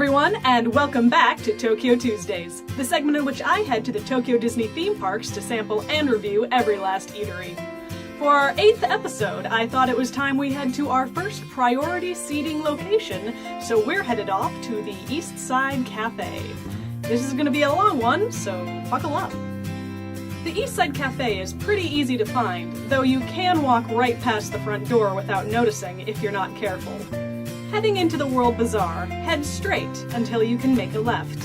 everyone, and welcome back to Tokyo Tuesdays, the segment in which I head to the Tokyo Disney theme parks to sample and review every last eatery. For our 8th episode, I thought it was time we head to our first priority seating location, so we're headed off to the Eastside Cafe. This is going to be a long one, so buckle up. The Eastside Cafe is pretty easy to find, though you can walk right past the front door without noticing if you're not careful. Heading into the World Bazaar, head straight until you can make a left.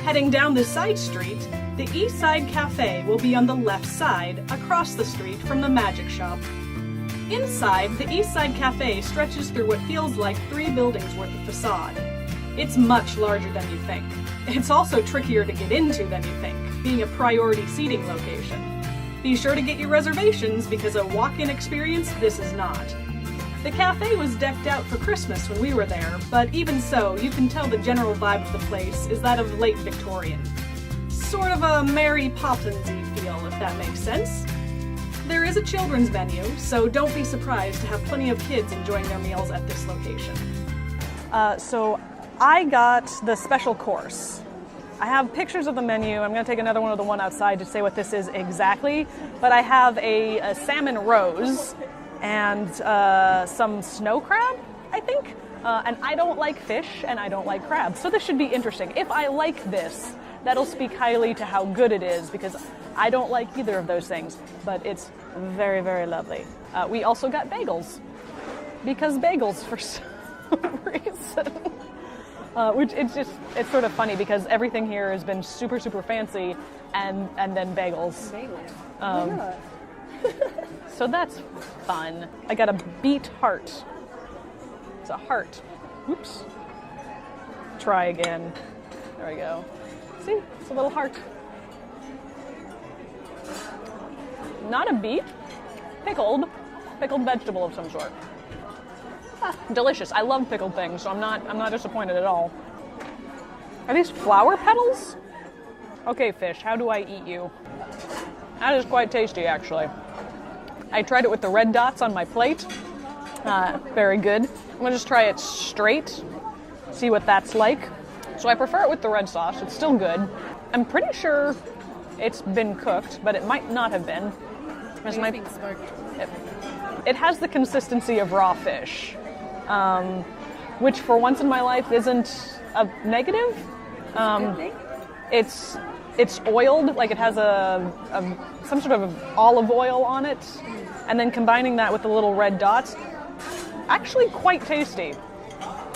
Heading down this side street, the Eastside Cafe will be on the left side, across the street from the Magic Shop. Inside, the Eastside Cafe stretches through what feels like 3 buildings worth of facade. It's much larger than you think. It's also trickier to get into than you think, being a priority seating location. Be sure to get your reservations because a walk-in experience this is not. The cafe was decked out for Christmas when we were there, but even so, you can tell the general vibe of the place is that of late Victorian. Sort of a Mary Poppins-y feel, if that makes sense. There is a children's menu, so don't be surprised to have plenty of kids enjoying their meals at this location. So I got the special course. I have pictures of the menu. I'm going to take another one of the one outside to say what this is exactly, but I have a salmon rose and some snow crab, I think. And I don't like fish, and I don't like crab, so this should be interesting. If I like this, that'll speak highly to how good it is, because I don't like either of those things, but it's very, very lovely. We also got bagels, because bagels for some reason. Which it's sort of funny, because everything here has been super, super fancy, and then bagels. Yeah. So that's fun. I got a beet heart. It's a heart. Oops. Try again. There we go. See? It's a little heart. Not a beet. Pickled vegetable of some sort. Delicious. I love pickled things, so I'm not disappointed at all. Are these flower petals? Okay, fish, how do I eat you? That is quite tasty, actually. I tried it with the red dots on my plate. Very good. I'm gonna just try it straight, see what that's like. So I prefer it with the red sauce. It's still good. I'm pretty sure it's been cooked, but it might not have been. It has the consistency of raw fish, which for once in my life isn't a negative. It's oiled, like it has some sort of olive oil on it, and then combining that with the little red dots, actually quite tasty.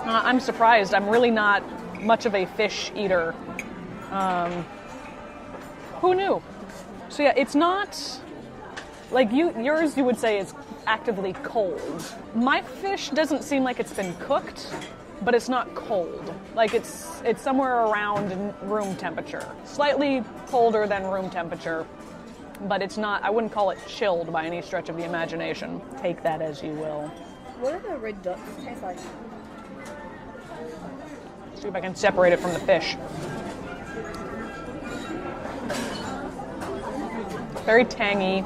I'm surprised. I'm really not much of a fish eater. Who knew? So yeah, it's not like yours. You would say is actively cold. My fish doesn't seem like it's been cooked, but it's not cold. Like it's somewhere around room temperature. Slightly colder than room temperature, but it's not, I wouldn't call it chilled by any stretch of the imagination. Take that as you will. What do the red dots taste like? See if I can separate it from the fish. Very tangy.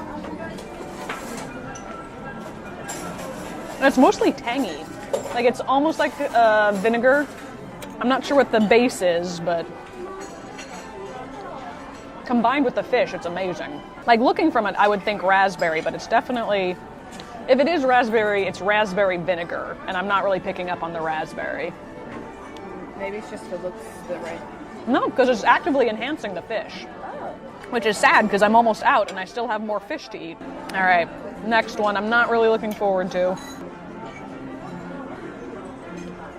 And it's mostly tangy. Like it's almost like vinegar. I'm not sure what the base is, but combined with the fish, it's amazing. Like looking from it, I would think raspberry, but it's definitely, if it is raspberry, it's raspberry vinegar, and I'm not really picking up on the raspberry. Maybe it's just the looks, the red. No, because it's actively enhancing the fish. Oh. Which is sad, because I'm almost out, and I still have more fish to eat. All right, next one I'm not really looking forward to.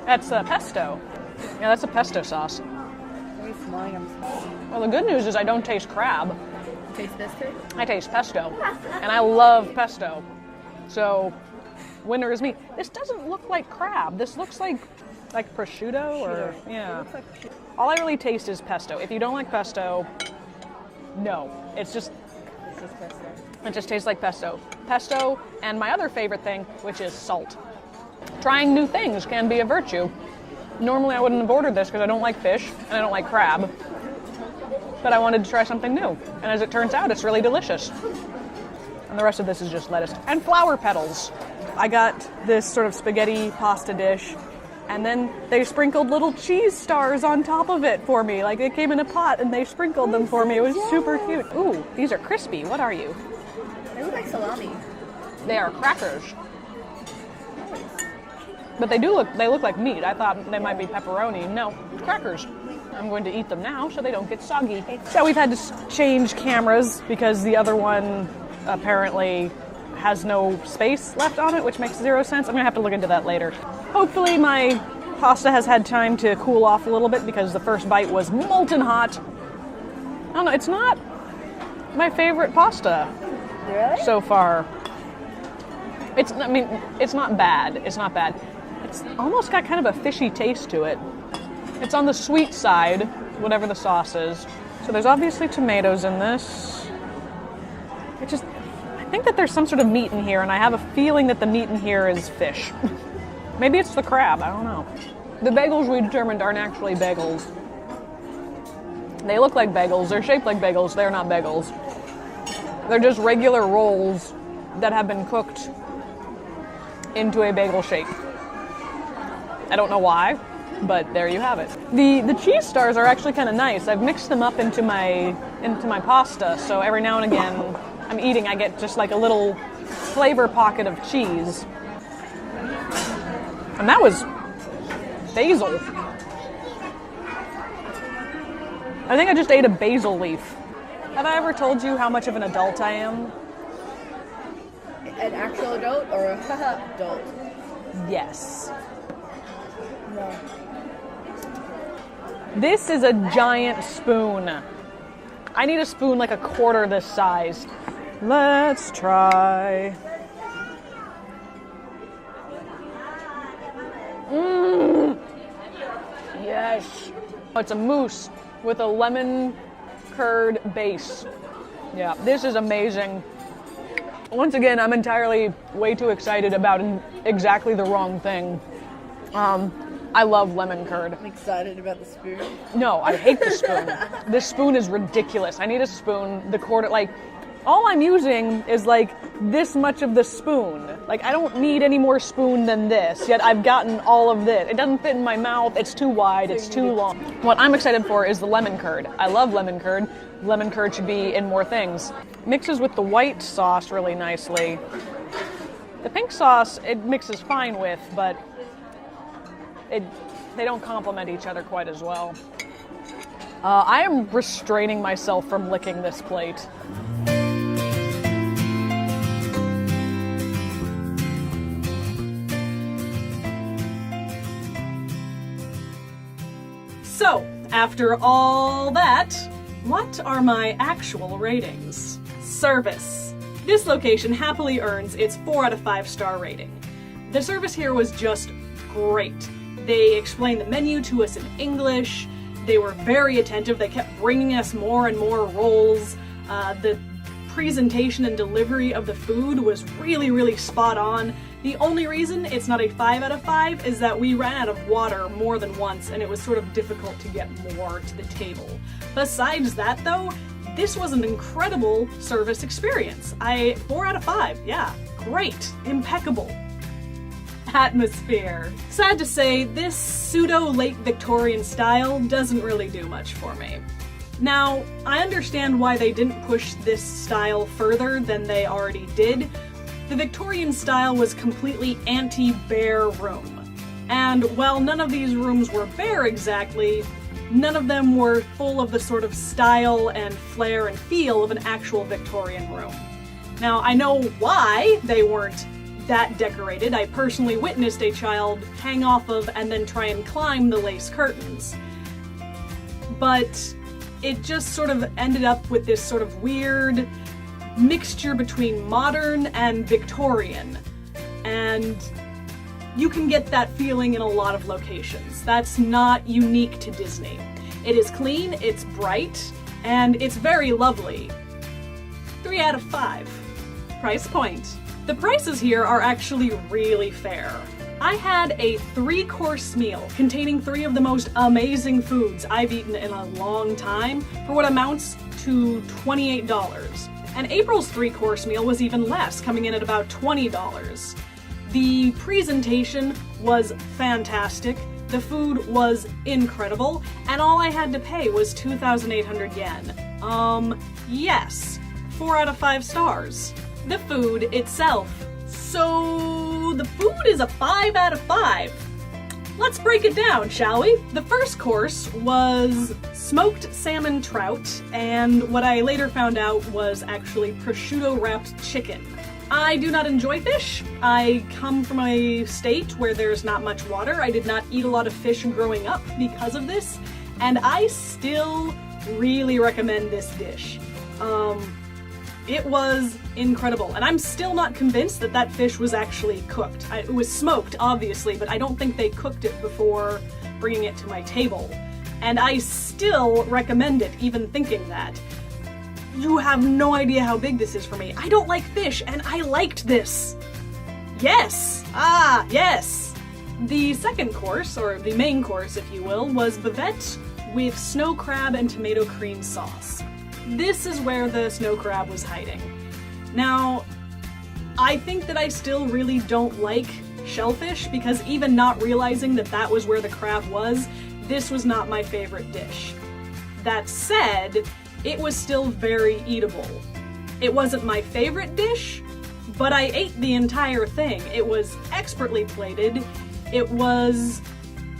That's pesto. Yeah, that's a pesto sauce. What are you smelling? I'm smelling. Well, the good news is I don't taste crab. You taste pesto? I taste pesto, and I love pesto. So, winner is me. This doesn't look like crab. This looks like prosciutto or, yeah. It looks like prosciutto. All I really taste is pesto. If you don't like pesto, no. It's just, This is pesto. it just tastes like pesto. Pesto, and my other favorite thing, which is salt. Trying new things can be a virtue. Normally I wouldn't have ordered this because I don't like fish and I don't like crab, but I wanted to try something new. And as it turns out, it's really delicious. And the rest of this is just lettuce and flower petals. I got this sort of spaghetti pasta dish, And then they sprinkled little cheese stars on top of it for me. Like, it came in a pot and they sprinkled them for me. It was super cute. Ooh, these are crispy. What are you? They look like salami. They are crackers. But they look like meat. I thought they might be pepperoni. No, crackers. I'm going to eat them now so they don't get soggy. So we've had to change cameras because the other one apparently has no space left on it, which makes zero sense. I'm gonna have to look into that later. Hopefully my pasta has had time to cool off a little bit because the first bite was molten hot. I don't know, it's not my favorite pasta so far. It's not bad. It's not bad. It's almost got kind of a fishy taste to it. It's on the sweet side, whatever the sauce is. So there's obviously tomatoes in this. I think that there's some sort of meat in here, and I have a feeling that the meat in here is fish. Maybe it's the crab, I don't know. The bagels we determined aren't actually bagels. They look like bagels, they're shaped like bagels, they're not bagels. They're just regular rolls that have been cooked into a bagel shape. I don't know why, but there you have it. The cheese stars are actually kind of nice. I've mixed them up into my pasta, so every now and again I'm eating, I get just like a little flavor pocket of cheese. And that was basil. I think I just ate a basil leaf. Have I ever told you how much of an adult I am? An actual adult or a adult? Yes. No. This is a giant spoon. I need a spoon like a quarter this size. Let's try. Yes. It's a mousse with a lemon curd base. Yeah, this is amazing. Once again, I'm entirely way too excited about exactly the wrong thing. I love lemon curd. I'm excited about the spoon. No, I hate the spoon. This spoon is ridiculous. I need a spoon, the quarter, like, all I'm using is like this much of the spoon. Like, I don't need any more spoon than this, yet I've gotten all of this. It doesn't fit in my mouth, it's too wide, it's too long. What I'm excited for is the lemon curd. I love lemon curd. Lemon curd should be in more things. Mixes with the white sauce really nicely. The pink sauce, it mixes fine with, but they don't complement each other quite as well. I am restraining myself from licking this plate. So, after all that, what are my actual ratings? Service. This location happily earns its 4 out of 5 star rating. The service here was just great. They explained the menu to us in English. They were very attentive. They kept bringing us more and more rolls. The presentation and delivery of the food was really, really spot on. The only reason it's not a 5 out of 5 is that we ran out of water more than once and it was sort of difficult to get more to the table. Besides that though, this was an incredible service experience. 4 out of 5, yeah, great, impeccable. Atmosphere. Sad to say, this pseudo-late Victorian style doesn't really do much for me. Now, I understand why they didn't push this style further than they already did. The Victorian style was completely anti-bare room. And while none of these rooms were bare exactly, none of them were full of the sort of style and flair and feel of an actual Victorian room. Now, I know why they weren't that decorated. I personally witnessed a child hang off of and then try and climb the lace curtains. But it just sort of ended up with this sort of weird mixture between modern and Victorian. And you can get that feeling in a lot of locations. That's not unique to Disney. It is clean, it's bright, and it's very lovely. 3 out of 5. Price point. The prices here are actually really fair. I had a 3-course meal containing 3 of the most amazing foods I've eaten in a long time for what amounts to $28. And April's 3-course meal was even less, coming in at about $20. The presentation was fantastic. The food was incredible, and all I had to pay was 2,800 yen. Yes. 4 out of 5 stars. The food itself. So, the food is a 5 out of 5. Let's break it down, shall we? The first course was smoked salmon trout, and what I later found out was actually prosciutto-wrapped chicken. I do not enjoy fish. I come from a state where there's not much water. I did not eat a lot of fish growing up because of this, and I still really recommend this dish. It was incredible, and I'm still not convinced that that fish was actually cooked. It was smoked, obviously, but I don't think they cooked it before bringing it to my table. And I still recommend it, even thinking that. You have no idea how big this is for me. I don't like fish, and I liked this. Yes! Ah, yes! The second course, or the main course, if you will, was bavette with snow crab and tomato cream sauce. This is where the snow crab was hiding. Now, I think that I still really don't like shellfish, because even not realizing that that was where the crab was, this was not my favorite dish. That said, it was still very eatable. It wasn't my favorite dish, but I ate the entire thing. It was expertly plated. It was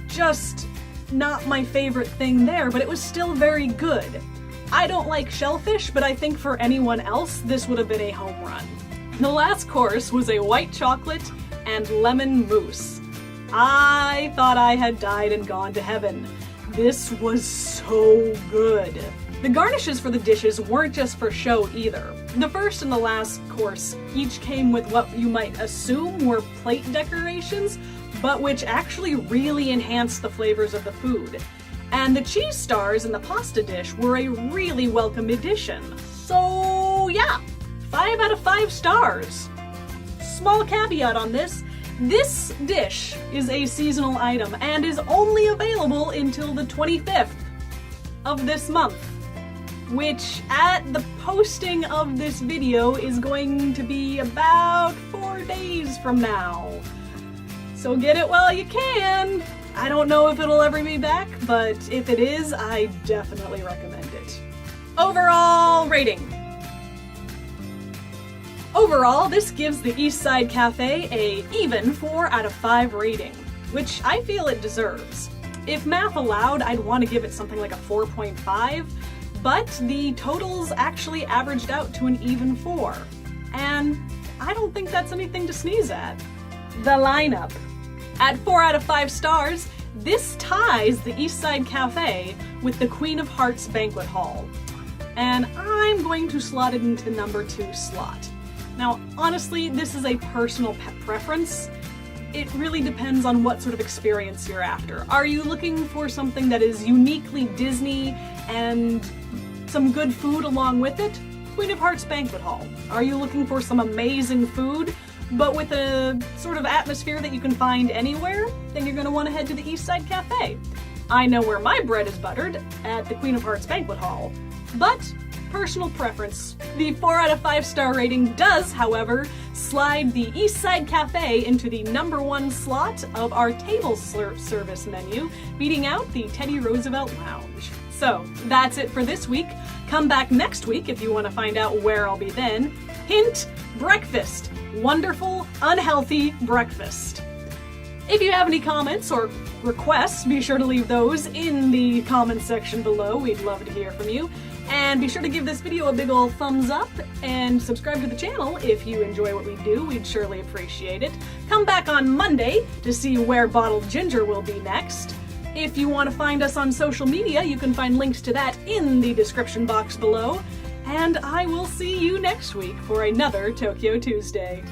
just not my favorite thing there, but it was still very good. I don't like shellfish, but I think for anyone else, this would have been a home run. The last course was a white chocolate and lemon mousse. I thought I had died and gone to heaven. This was so good. The garnishes for the dishes weren't just for show either. The first and the last course each came with what you might assume were plate decorations, but which actually really enhanced the flavors of the food. And the cheese stars in the pasta dish were a really welcome addition. So yeah, 5 out of 5 stars. Small caveat on this, this dish is a seasonal item and is only available until the 25th of this month, which at the posting of this video is going to be about 4 days from now. So get it while you can. I don't know if it'll ever be back, but if it is, I definitely recommend it. Overall rating. Overall, this gives the Eastside Cafe a even 4 out of 5 rating, which I feel it deserves. If math allowed, I'd want to give it something like a 4.5, but the totals actually averaged out to an even 4. And I don't think that's anything to sneeze at. The lineup. At 4 out of 5 stars, this ties the Eastside Cafe with the Queen of Hearts Banquet Hall. And I'm going to slot it into the number 2 slot. Now, honestly, this is a personal preference. It really depends on what sort of experience you're after. Are you looking for something that is uniquely Disney and some good food along with it? Queen of Hearts Banquet Hall. Are you looking for some amazing food, but with a sort of atmosphere that you can find anywhere? Then you're going to want to head to the Eastside Cafe. I know where my bread is buttered, at the Queen of Hearts Banquet Hall, but personal preference. The 4 out of 5 star rating does, however, slide the Eastside Cafe into the number 1 slot of our table service menu, beating out the Teddy Roosevelt Lounge. So, that's it for this week. Come back next week if you want to find out where I'll be then. Hint, breakfast. Wonderful, unhealthy breakfast. If you have any comments or requests, be sure to leave those in the comments section below. We'd love to hear from you. And be sure to give this video a big ol' thumbs up and subscribe to the channel if you enjoy what we do. We'd surely appreciate it. Come back on Monday to see where Bottled Ginger will be next. If you want to find us on social media, you can find links to that in the description box below. And I will see you next week for another Tokyo Tuesday.